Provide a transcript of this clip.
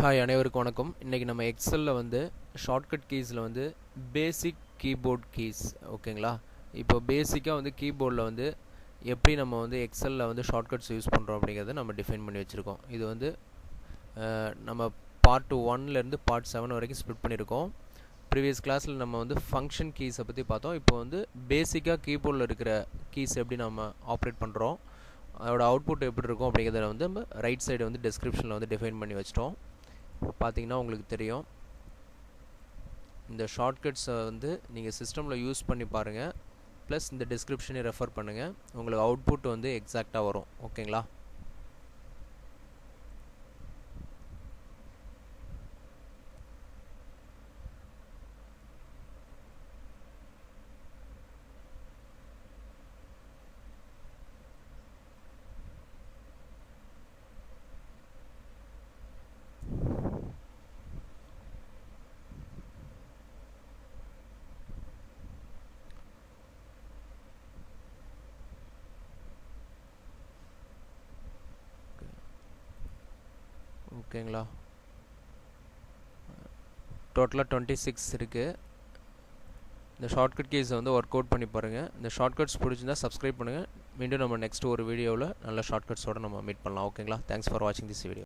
Hi அனைவருக்கும் வணக்கம். இன்றைக்கி நம்ம எக்ஸலில் வந்து ஷார்ட்கட் கீஸில் வந்து பேசிக் கீபோர்ட் கீஸ் ஓகேங்களா. இப்போ பேசிக்காக வந்து கீபோர்டில் வந்து எப்படி நம்ம வந்து எக்ஸலில் வந்து ஷார்ட்கட்ஸ் யூஸ் பண்ணுறோம் அப்படிங்கிறத நம்ம டிஃபைன் பண்ணி வச்சுருக்கோம். இது வந்து நம்ம பார்ட் 1லேருந்து பார்ட் 7 வரைக்கும் ஸ்ப்ளிட் பண்ணியிருக்கோம். ப்ரீவியஸ் கிளாஸில் நம்ம வந்து ஃபங்க்ஷன் கீஸை பற்றி பார்த்தோம். இப்போ வந்து பேசிக்காக கீபோர்டில் இருக்கிற கீஸ் எப்படி நம்ம ஆப்ரேட் பண்ணுறோம், அதோட அவுட்புட் எப்படி இருக்கும் அப்படிங்கிறத வந்து நம்ம ரைட் சைடு வந்து டிஸ்கிரிப்ஷனில் வந்து டிஃபைன் பண்ணி வச்சிட்டோம். பார்த்தீங்கன்னா உங்களுக்கு தெரியும், இந்த ஷார்ட்கட்ஸை வந்து நீங்கள் சிஸ்டமில் யூஸ் பண்ணி பாருங்கள், ப்ளஸ் இந்த டிஸ்கிரிப்ஷனை ரெஃபர் பண்ணுங்கள். உங்களுக்கு அவுட்புட் வந்து எக்ஸாக்டாக வரும் ஓகேங்களா. ஓகேங்களா, டோட்டலாக 26 இருக்குது. இந்த ஷார்ட்கட் கீஸை வந்து ஒர்க் அவுட் பண்ணி பாருங்கள். இந்த ஷார்ட்கட்ஸ் பிடிச்சிருந்தால் சப்ஸ்கிரைப் பண்ணுங்கள். மீண்டும் நம்ம நெக்ஸ்ட் ஒரு வீடியோவில் நல்ல ஷார்ட்கட்ஸோடு நம்ம மீட் பண்ணலாம் ஓகேங்களா. தேங்க்ஸ் ஃபார் வாட்சிங் திஸ் வீடியோ.